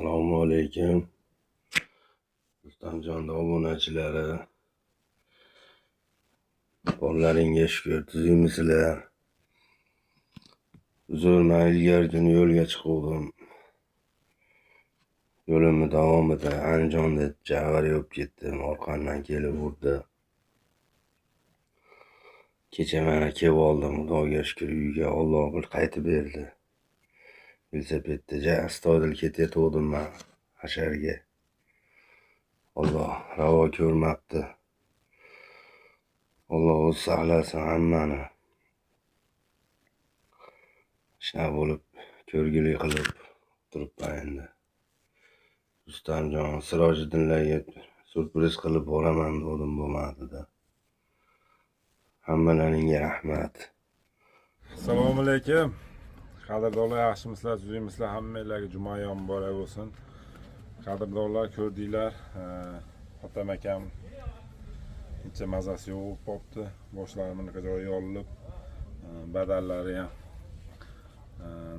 Assalomu alaykum. Rustamjonning obunachilari. Qo'llaringga shukur, tuzingmisizlar? Uzr, ilgari kuni yo'lga chiqdim. Yo'limni davomida Andijonda Jag'ar yopib ketdim. Orqamdan kelib urdi. Kecha mana kelib oldim. Xudoga shukur, uyga Alloh bir qaytib berdi. Velosipedda astoydil ketayotgandim men hasharga. Alloh ravo ko'rmabdi. Alloh o'zi saqlasin hammani. Shunaqa bo'lib ko'rgulik qilib turibman endi. Rustamjon Sirojiddinlarga surpriz qilib boraman dedim, bo'lmadi-da. Hammalaringga rahmat. Assalomu alaykum. Qadrdonlar, yaxshimisizlar, tuzingmisizlar? Hammanglarga jumayam muborak bo'lsin. Qadrdonlar, ko'rdinglar, otam akam necha mazasi yo'q bo'libdi. Boshlarimni joyi yorilib, badallari ham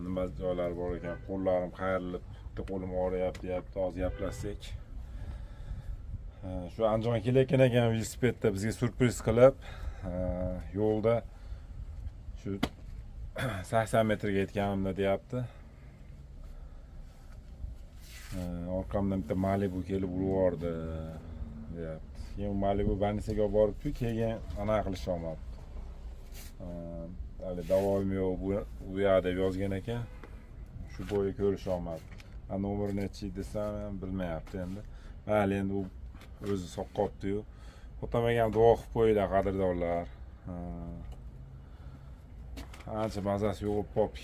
nima joylari bor ekan, qo'llarim qayrilib, bitta qo'lim og'riyapti, hozir gaplashsak. Shu Andijonga kelayotgan ekan velosipedda bizga surpriz qilib, yo'lda shu 80 metrga yetganimda deyapti. Orqamdan bitta Malibu kelib urib deyapti. Keyin Malibu bannisaga olib boribdi, keyin anaqa qilisholmabdi. Hali davoim yo'q bu yoqda deb yozgan ekan. Shu bo'yi ko'risholmadi. Nomer nechi desam ham bilmayapti endi. Mayli, endi u o'zi soqqotdi-yu. Otam akam duo qilib qo'yinglar, qadrdonlar. Ancha mazasi yo'q bo'lib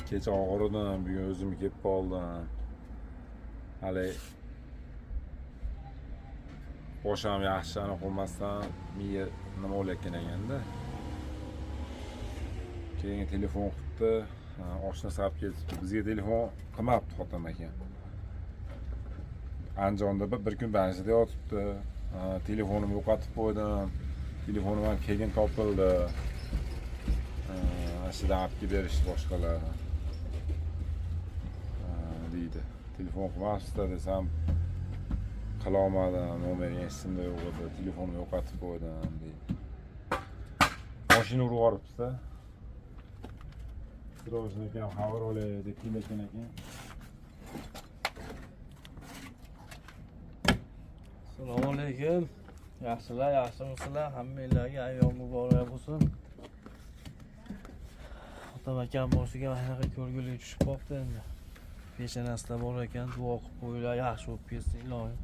kecha og'ridim, bugun o'zim kelib qoldim. Hali boshim yaxshi aniq bo'lmasdan miya nima bo'layotgan ekanda. Keyin telefon qilibdi, oshnasi olib kelibdi. Bizga telefon qilmabdi xotin akam. Andijonda bir kun banjida yotibdi. Telefonimni yo'qotib qo'ydim. Telefonim ham keyin topildi. Ashida olib kelib berishdi boshqalar. Deydi. Telefon qilmasdi desam, qila olmadim, nomering esimda yo'q edi, telefonimni yo'qotib qo'ydim deydi. Mashina urib yuboribdi-da. Sirojiddin akam xabar olay deb kelayotgan ekan. Assalomu alaykum. Yaxshimisizlar? Hammanglarga ayyom muborak bo'lsin. Otam akam boshiga anaqa ko'rgulik tushib qolibdi endi. Peshanasida bor ekan, duo qilib qo'yinglar, yaxshi bo'lib ketsin ilohim.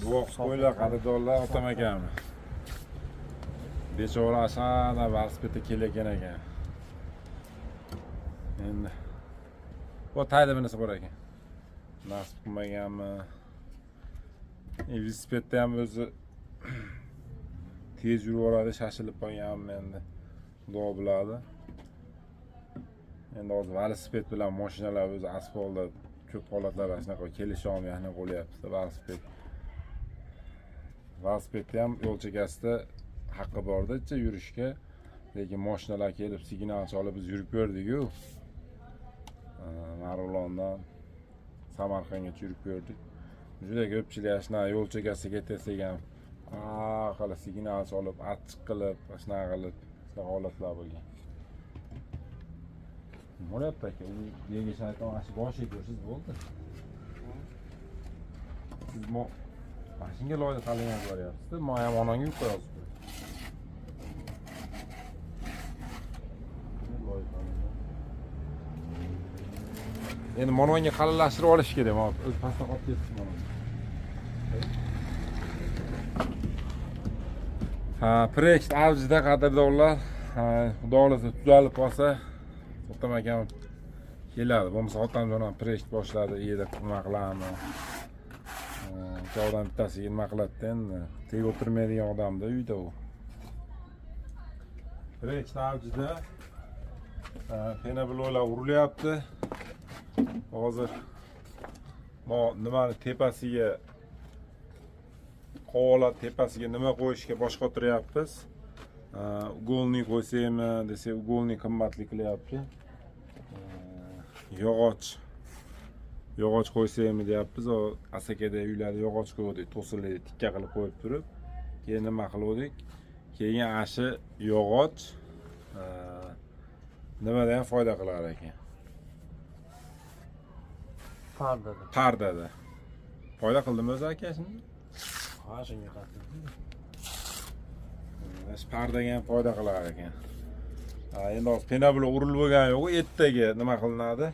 Duo qilib qo'yinglar, qadrdonlar, otam akam. Bechora asana velosipedda kelayotgan ekan. Endi bu tayda minisi bor ekan. Nasib qilmaganmi? Velosipedda ham o'zi tez yurib boradi, shashilib qolganmi endi. Xudo biladi. Endi hozir velosiped bilan mashinalar o'zi asfaltda ko'p holatlarda shunaqa kelisha olmayotgan bo'lyapti velosiped. Velosipedda ham yo'l chekasida haqqi borda yurishga, lekin mashinalar kelib signal chalib biz yurib ko'rdik-ku. Marg'ilondan Samarqandgacha yurib ko'rdik. Juda ko'pchilik shunaqa yo'l chekasiga ketsak ham qala signal chalib, achchiq qilib, shunaqa qilib holatlar bo'lgan. Bo'lyapti aka, u yerga shayton ashi boshiga ko'rsiz bo'ldi. Siz mashinaga loyda talingan boryapsiz-da, men ham onangga yuk qo'yasiz. Endi mononga qalinlashtirib olish kerak, men o'z pastdan olib ketdim monon. Projekt avjida qadrdonlar, xudo xolasa tuzalib qolsa, otam akam keladi. Bo'lmasa otamjon ham projekt boshladi, yerda nima qilamiz. Joydan bittasiga nima qiladi endi. Teg o'tirmaydigan odamda uyda u. Projekt avjida fena bilolar urilyapti. Hozir nimani tepasiga qo'llar tepasiga nima qo'yishga bosh qotiryapmiz. Ugolni qo'ysaymi desa, ugolni qimmatli qilyapti. yog'och qo'ysaymi deyapmiz. O asakada uylarda yog'och qo'ydik, to'sinlarga tikka qilib qo'yib turib, keyin nima qildik? Keyin ashi yog'och nimada ham foyda qilar ekan. Pardada. Foyda qildimi o'zi aka shuni? Ha, shunga qattiq. Pardaga ham foyda qilar ekan. Endi hozir pena bilan urilib bo'lgani yo'q, ertaga nima qilinadi?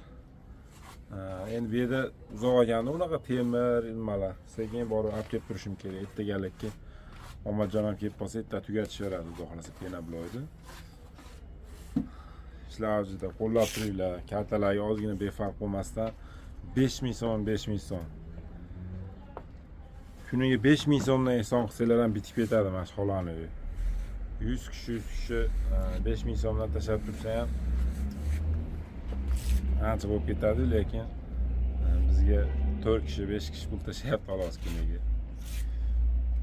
Endi bu yerda uzoq ekanda unaqa temir nimalar. Sekin borib olib kelib turishim kerak. Ertagalikka Omadjon ham kelib qolsa, erta tugatishaveradi, xudo xolasa pena biloydi. Ishlar juda qo'llab turinglar. Kartalarga ozgina befarq bo'lmasdan 5000 so'm, 5000 so'm. Kuniga 5000 so'mdan ehson qilsalar ham bitib ketadi mana shu xolani uyi. 100 kishi 5000 so'mdan tashlab tursa ham ancha bo'lib ketadi, lekin bizga 4 kishi 5 kishi pul tashlayapti xolos kuniga.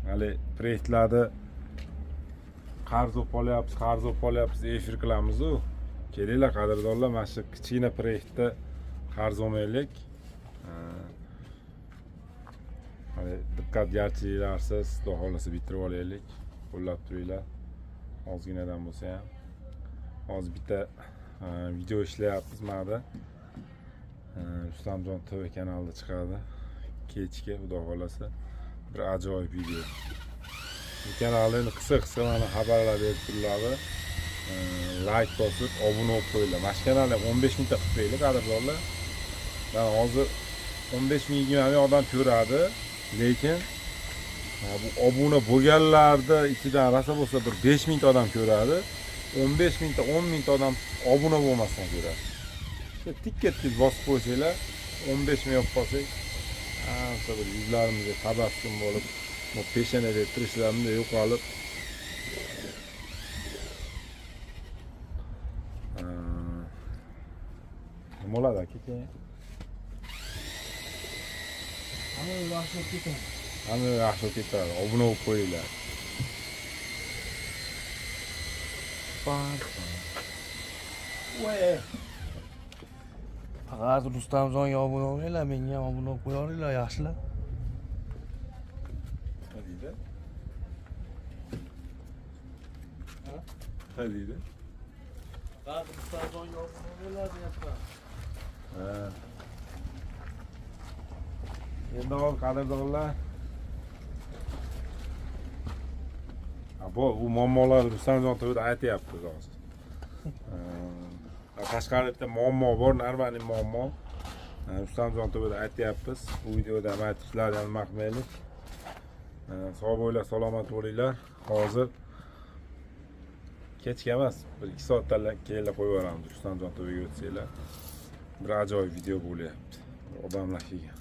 Hali proyektlarni qarz olyapmiz, efir qilamiz-ku. Kelinglar qadrdonlar, mana shu kichkina proyektda qarz olmaylik. Hali diqqatgarchiliklarsiz, xudo xolasa bitirib olaylik. Qo'llab turinglar. Ozginadan bo'lsa ham. Hozir bitta video ishlayapmiz mana. Rustamjon TV kanalida chiqadi. Kechga xudo xolasa bir ajoyib video. Bu kanalni qisqa mana xabarlar berib turiladi. Like bosib, obuna bo'lib qo'yinglar. Mana shu kanalni 15 mingta qilib qo'yinglar qadrdonlar. Mana hozir 15 ming 20 ming odam ko'radi, lekin bu obuna bo'lganlarda ichidan rasa bo'lsa bir 5 mingta odam ko'radi. 15 mingta, 10 mingta odam obuna bo'lmasdan ko'radi. Tikka bosib qo'ysanglar, 15 ming olib qolsak, ancha bir yuzlarimizga tabassum bo'lib, bu peshanaga tirishlarimiz yo'qolib, nima bo'ladi aka keyin? Hamma yaxshi ketadi. Hamma yaxshi ketadi. Obuna bo'lib qo'yinglar. Faqat Rustamjonga obuna bo'linglar, menga ham obuna bo'lib qo'yinglar, yaxshilar. Nima deydi? Nima deydi? Faqat Rustamjonga obuna bo'linglar deyapman. Endi hozir qadrdonlar, bu muammolar Rustamjon TVda aytyapmiz hozir. Tashqarida bitta muammo bor, Narvani muammo. Rustamjon TVda aytyapmiz. Bu videoda ham aytishlarni ham maqmaylik. Sog' bo'linglar, salomat bo'linglar. Hozir kechga emas, bir 2 soatdan keyin qo'yib yuboramiz. Rustamjon TVga o'tsanglar, bir ajoyib video bo'lyapti. Odamlar kelgan.